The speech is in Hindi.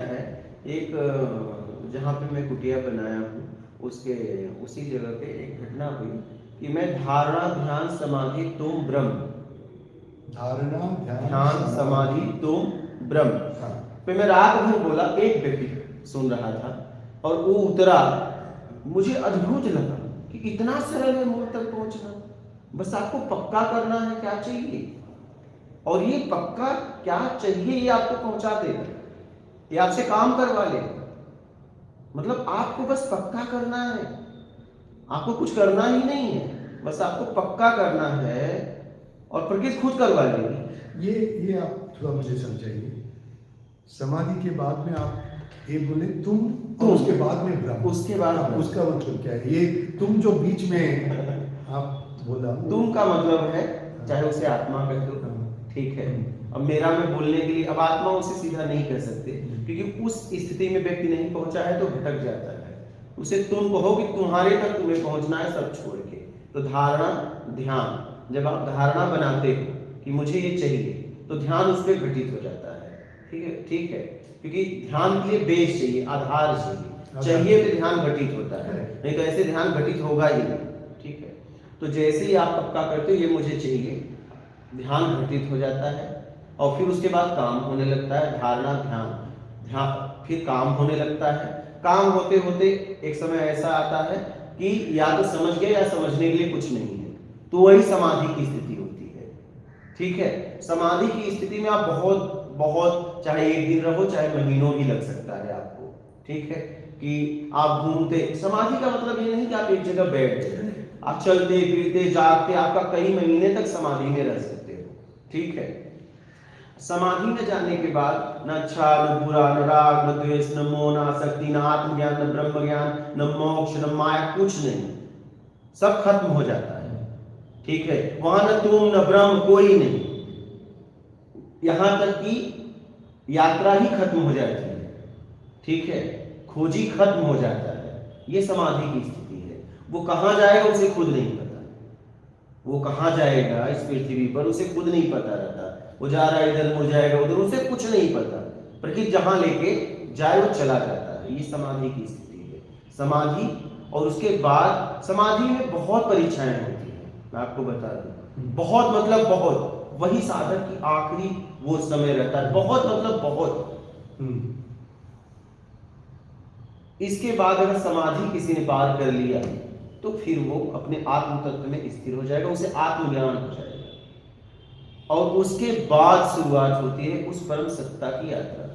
है एक जहाँ पे मैं कुटिया बनाया हूँ उसके उसी जगह पे एक घटना हुई कि मैं धारणा ध्यान समाधि तुम ब्रह्म, धारणा ध्यान समाधि तुम ब्रह्म हाँ। पे मैं रात भर बोला, एक व्यक्ति सुन रहा था और वो उतरा। मुझे अद्भुत लगा कि इतना सरल है मूल तक पहुंचना, बस आपको पक्का करना है क्या चाहिए, और ये पक्का क्या चाहिए ये आपको पहुंचा देगा, ये आपसे काम करवा लेगा। मतलब आपको बस पक्का करना है, आपको कुछ करना ही नहीं है, बस आपको पक्का करना है और प्रकृति खुद करवा लेगी। ये आप थोड़ा मुझे समझाइए। समाधि के बाद में आप ये बोले तुम और उसके बाद में ब्रह्म, उसके बाद उसका मतलब क्या है? ये तुम जो बीच में आप बोला, तुम का मतलब है चाहे उसे आत्मा कह दो, ठीक है। अब मेरा में बोलने के लिए अब आत्मा उसे सीधा नहीं कह सकते क्योंकि उस स्थिति में व्यक्ति नहीं पहुंचा है तो भटक जाता है। उसे तुम कहो कि तुम्हारे तक तुम्हें पहुंचना है सब छोड़ के। तो धारणा ध्यान, जब आप धारणा बनाते हो कि मुझे ये चाहिए तो ध्यान उस पर घटित हो जाता है, ठीक है, ठीक है। क्योंकि ध्यान के लिए बेस चाहिए, आधार चाहिए तो ध्यान घटित होता है, नहीं तो ऐसे ध्यान घटित होगा ही नहीं, ठीक है। तो जैसे ही आप पक्का करते हो ये मुझे चाहिए, ध्यान घटित हो जाता है और फिर उसके बाद काम होने लगता है। धारणा ध्यान ध्यान फिर काम होने लगता है। काम होते होते एक समय ऐसा आता है कि या तो समझ गए या समझने के लिए कुछ नहीं है, तो वही समाधि की स्थिति होती है, ठीक है। समाधि की स्थिति में आप बहुत बहुत चाहे एक दिन रहो चाहे महीनों भी लग सकता है आपको, ठीक है। कि आप घूमते, समाधि का मतलब ये नहीं कि आप एक जगह बैठ जाए, आप चलते फिरते जागते आपका कई महीने तक समाधि में रह सकते हो, ठीक है। समाधि में जाने के बाद न अच्छा न बुरा न राग न द्वेष न मोह न आसक्ति न आत्मज्ञान न ब्रह्म ज्ञान न मोक्ष न माया, कुछ नहीं, सब खत्म हो जाता है, ठीक है। वहां न तुम न ब्रह्म कोई नहीं, यहां तक कि यात्रा ही खत्म हो जाती है, ठीक है। खोजी खत्म हो जाता है, ये समाधि की स्थिति है। वो कहां जाएगा उसे खुद नहीं पता, वो कहां जाएगा इस पृथ्वी पर उसे खुद नहीं पता रहता। वो जा रहा है इधर, मुड़ जाएगा उधर, उसे कुछ नहीं पता। प्रकृति जहां लेके जाए वो चला जाता है, ये समाधि की स्थिति है। समाधि और उसके बाद समाधि में बहुत परीक्षाएं होती हैं, मैं आपको बता दूं, बहुत मतलब बहुत, वही साधक की आखिरी वो समय रहता है, बहुत मतलब बहुत। इसके बाद अगर समाधि किसी ने पार कर लिया तो फिर वो अपने आत्म तत्व में स्थिर हो जाएगा, उसे आत्मज्ञान हो जाएगा और उसके बाद शुरुआत होती है उस परम सत्ता की यात्रा।